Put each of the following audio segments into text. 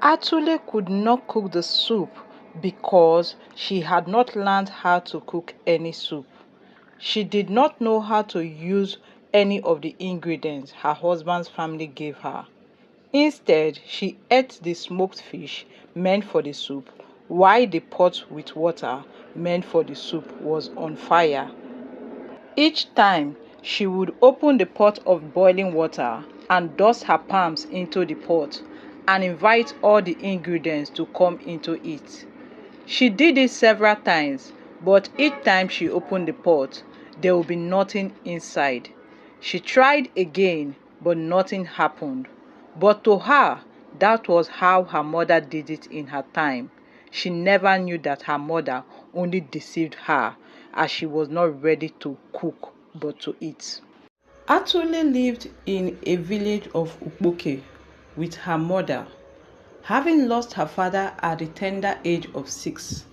Atule could not cook the soup because she had not learned how to cook any soup. She did not know how to use any of the ingredients her husband's family gave her. Instead, she ate the smoked fish meant for the soup, while the pot with water meant for the soup was on fire. Each time, she would open the pot of boiling water and dust her palms into the pot and invite all the ingredients to come into it. She did it several times, but each time she opened the pot, there would be nothing inside. She tried again, but nothing happened. But to her, that was how her mother did it in her time. She never knew that her mother only deceived her as she was not ready to cook but to eat. Atule lived in a village of Ukpoke with her mother, having lost her father at the tender age of 6.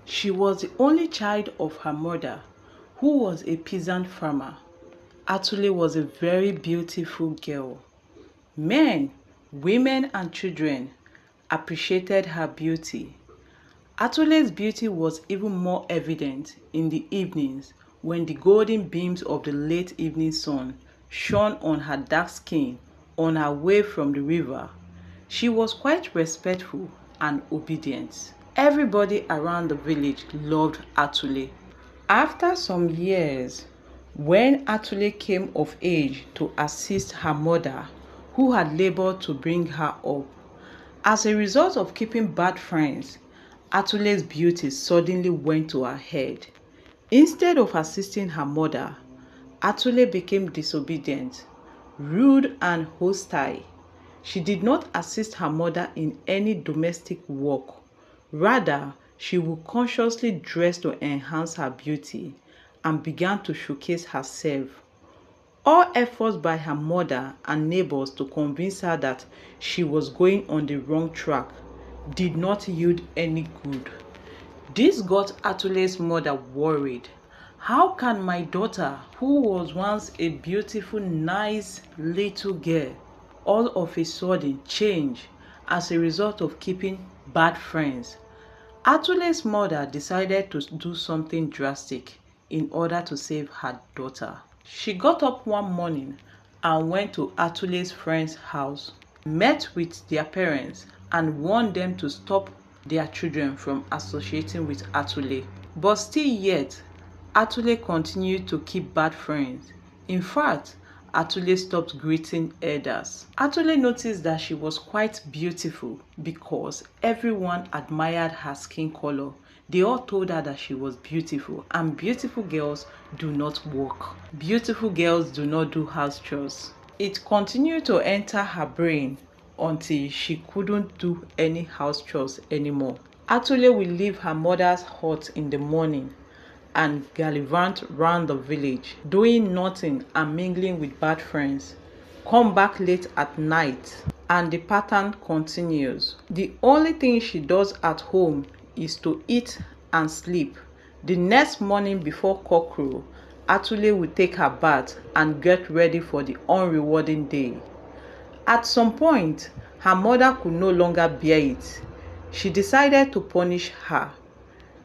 She was the only child of her mother, who was a peasant farmer. Atule was a very beautiful girl. Men, women, and children appreciated her beauty. Atule's beauty was even more evident in the evenings when the golden beams of the late evening sun shone on her dark skin on her way from the river. She was quite respectful and obedient. Everybody around the village loved Atule. After some years, when Atule came of age to assist her mother, who had labored to bring her up, as a result of keeping bad friends, Atule's beauty suddenly went to her head. Instead of assisting her mother, Atule became disobedient, rude, and hostile. She did not assist her mother in any domestic work. Rather, she would consciously dress to enhance her beauty and began to showcase herself. All efforts by her mother and neighbors to convince her that she was going on the wrong track did not yield any good. This got Atule's mother worried. How can my daughter, who was once a beautiful, nice little girl, all of a sudden change as a result of keeping bad friends? Atule's mother decided to do something drastic in order to save her daughter. She got up one morning and went to Atule's friend's house, met with their parents, and warned them to stop their children from associating with Atule. But still yet, Atule continued to keep bad friends. In fact, Atule stopped greeting elders. Atule noticed that she was quite beautiful because everyone admired her skin color. They all told her that she was beautiful, and beautiful girls do not work. Beautiful girls do not do house chores. It continued to enter her brain until she couldn't do any house chores anymore. Atule will leave her mother's hut in the morning and gallivant round the village, doing nothing and mingling with bad friends. Come back late at night, and the pattern continues. The only thing she does at home is to eat and sleep. The next morning before cockcrow, Atule will take her bath and get ready for the unrewarding day. At some point, her mother could no longer bear it. She decided to punish her.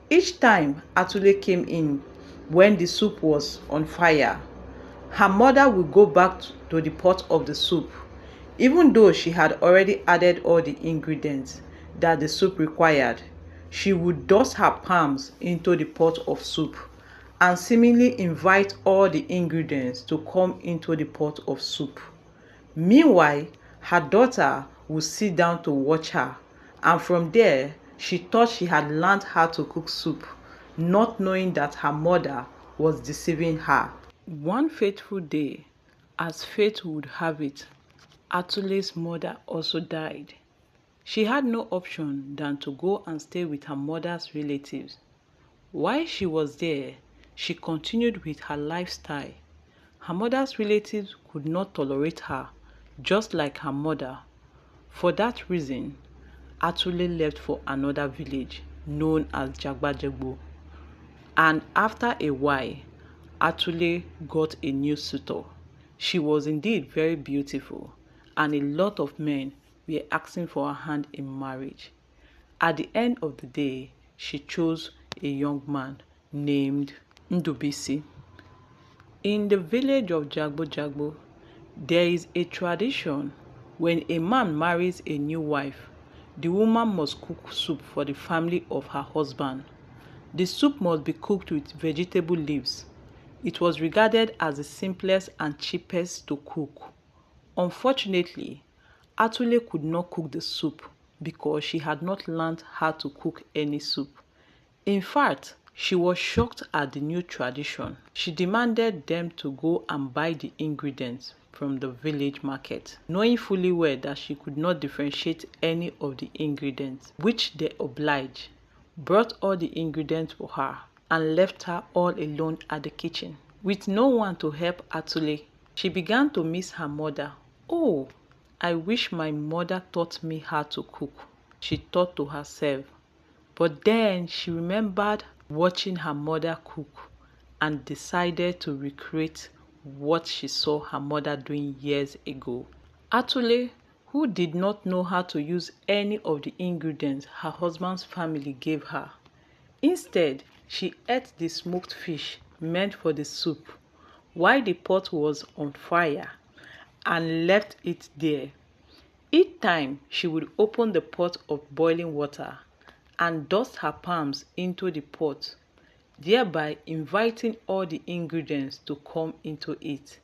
Each time Atule came in when the soup was on fire, her mother would go back to the pot of the soup, even though she had already added all the ingredients that the soup required. She would dust her palms into the pot of soup and seemingly invite all the ingredients to come into the pot of soup. Meanwhile, her daughter would sit down to watch her, and from there, she thought she had learned how to cook soup, not knowing that her mother was deceiving her. One fateful day, as fate would have it, Atule's mother also died. She had no option than to go and stay with her mother's relatives. While she was there, she continued with her lifestyle. Her mother's relatives could not tolerate her, just like her mother. For that reason, Atule left for another village known as Jagbajegbo. And after a while, Atule got a new suitor. She was indeed very beautiful, and a lot of men were asking for her hand in marriage. At the end of the day, she chose a young man named Ndubisi. In the village of Jagbo Jagbo, there is a tradition. When a man marries a new wife, the woman must cook soup for the family of her husband. The soup must be cooked with vegetable leaves. It was regarded as the simplest and cheapest to cook. Unfortunately, Atle could not cook the soup because she had not learned how to cook any soup. In fact, she was shocked at the new tradition. She demanded them to go and buy the ingredients from the village market, knowing fully well that she could not differentiate any of the ingredients, which they obliged, brought all the ingredients for her, and left her all alone at the kitchen. With no one to help Atle, she began to miss her mother. "Oh, I wish my mother taught me how to cook," she thought to herself. But then she remembered watching her mother cook and decided to recreate what she saw her mother doing years ago. Atle, who did not know how to use any of the ingredients her husband's family gave her, instead she ate the smoked fish meant for the soup while the pot was on fire and left it there. Each time she would open the pot of boiling water and dust her palms into the pot, thereby inviting all the ingredients to come into it,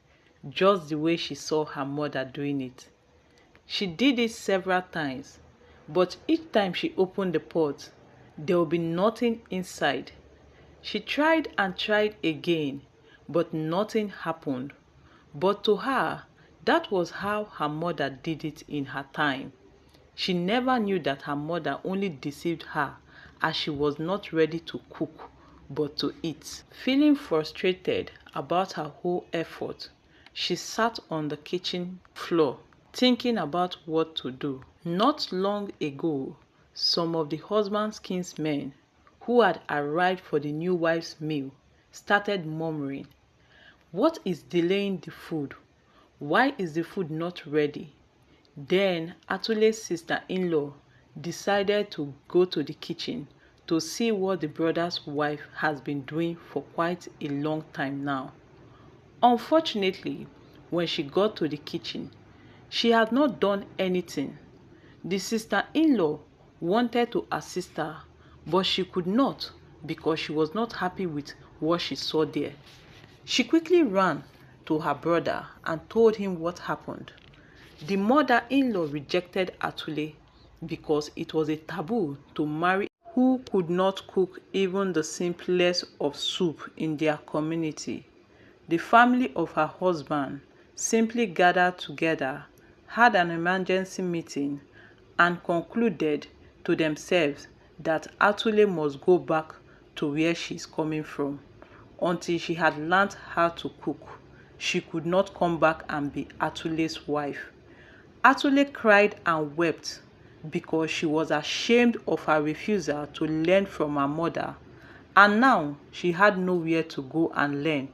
just the way she saw her mother doing it. She did it several times, but each time she opened the pot, there would be nothing inside. She tried and tried again, but nothing happened. But to her, that was how her mother did it in her time. She never knew that her mother only deceived her as she was not ready to cook but to eat. Feeling frustrated about her whole effort, she sat on the kitchen floor thinking about what to do. Not long ago, some of the husband's kinsmen who had arrived for the new wife's meal started murmuring, "What is delaying the food? Why is the food not ready?" Then Atule's sister-in-law decided to go to the kitchen to see what the brother's wife has been doing for quite a long time now. Unfortunately, when she got to the kitchen, she had not done anything. The sister-in-law wanted to assist her, but she could not because she was not happy with what she saw there. She quickly ran to her brother and told him what happened. The mother-in-law rejected Atle because it was a taboo to marry who could not cook even the simplest of soup in their community. The family of her husband simply gathered together, had an emergency meeting, and concluded to themselves that Atle must go back to where she is coming from. Until she had learned how to cook, she could not come back and be Atule's wife. Atle cried and wept because she was ashamed of her refusal to learn from her mother, and now she had nowhere to go and learn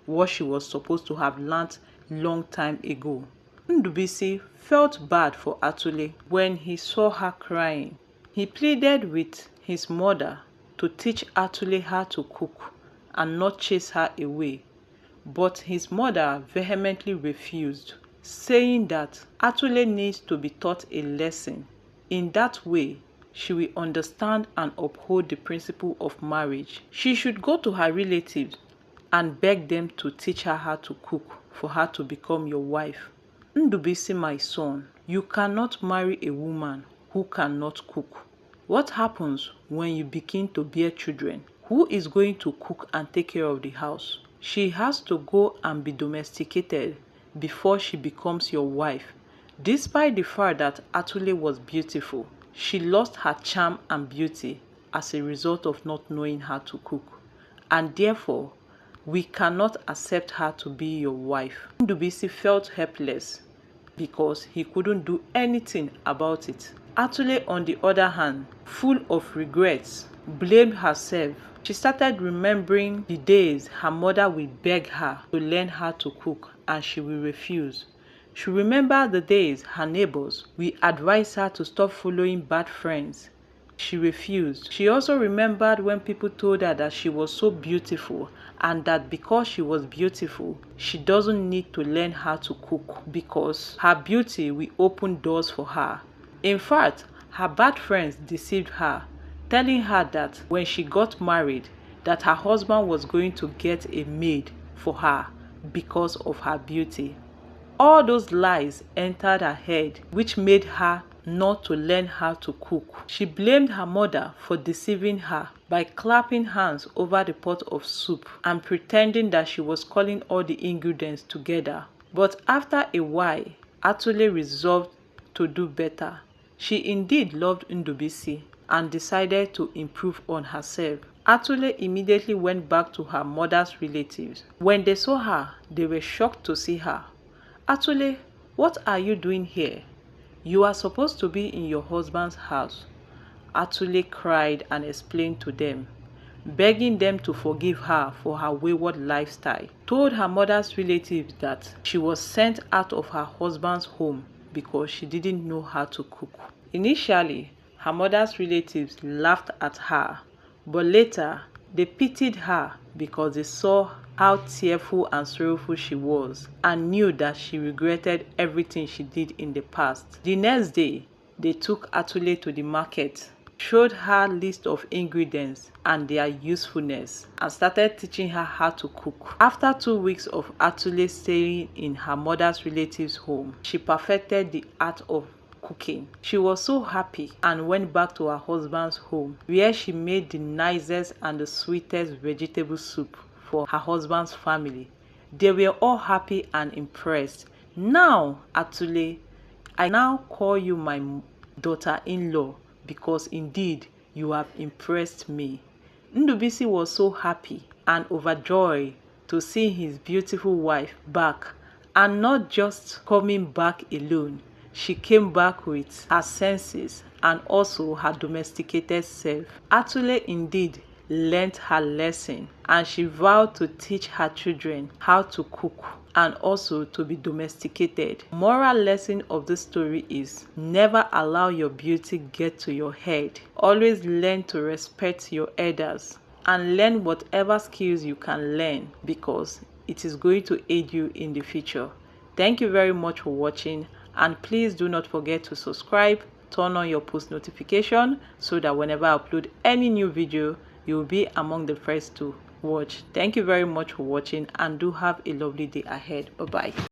what she was supposed to have learned long time ago. Ndubisi felt bad for Atle when he saw her crying. He pleaded with his mother to teach Atle how to cook and not chase her away, but his mother vehemently refused, saying that Atle needs to be taught a lesson. In that way, she will understand and uphold the principle of marriage. She should go to her relatives and beg them to teach her how to cook for her to become your wife. Ndubisi, my son, you cannot marry a woman who cannot cook. What happens when you begin to bear children? Who is going to cook and take care of the house? She has to go and be domesticated before she becomes your wife. Despite the fact that Atle was beautiful, she lost her charm and beauty as a result of not knowing how to cook. And therefore, we cannot accept her to be your wife. Ndubisi felt helpless because he couldn't do anything about it. Atle, on the other hand, full of regrets, blamed herself. She started remembering the days her mother would beg her to learn how to cook and she will refuse. She remembered the days her neighbors would advise her to stop following bad friends. She refused. She also remembered when people told her that she was so beautiful and that because she was beautiful, she doesn't need to learn how to cook because her beauty will open doors for her. In fact, her bad friends deceived her, telling her that when she got married, that her husband was going to get a maid for her because of her beauty. All those lies entered her head, which made her not to learn how to cook. She blamed her mother for deceiving her by clapping hands over the pot of soup and pretending that she was calling all the ingredients together. But after a while, Atle resolved to do better. She indeed loved Ndubisi and decided to improve on herself. Atle immediately went back to her mother's relatives. When they saw her, they were shocked to see her. Atle, what are you doing here? You are supposed to be in your husband's house. Atle cried and explained to them, begging them to forgive her for her wayward lifestyle. Told her mother's relatives that she was sent out of her husband's home because she didn't know how to cook. Initially, her mother's relatives laughed at her, but later they pitied her because they saw how tearful and sorrowful she was and knew that she regretted everything she did in the past. The next day, they took Atle to the market, showed her list of ingredients and their usefulness, and started teaching her how to cook. After 2 weeks of Atle staying in her mother's relative's home, she perfected the art of cooking. She was so happy and went back to her husband's home, where she made the nicest and the sweetest vegetable soup for her husband's family. They were all happy and impressed. Now, Atle, I now call you my daughter-in-law because indeed you have impressed me. Ndubisi was so happy and overjoyed to see his beautiful wife back, and not just coming back alone. She came back with her senses and also her domesticated self. Atle indeed learnt her lesson, and she vowed to teach her children how to cook and also to be domesticated. Moral lesson of this story is never allow your beauty get to your head. Always learn to respect your elders and learn whatever skills you can learn because it is going to aid you in the future. Thank you very much for watching, and please do not forget to subscribe, turn on your post notification so that whenever I upload any new video, you will be among the first to watch. Thank you very much for watching, and do have a lovely day ahead. Bye bye.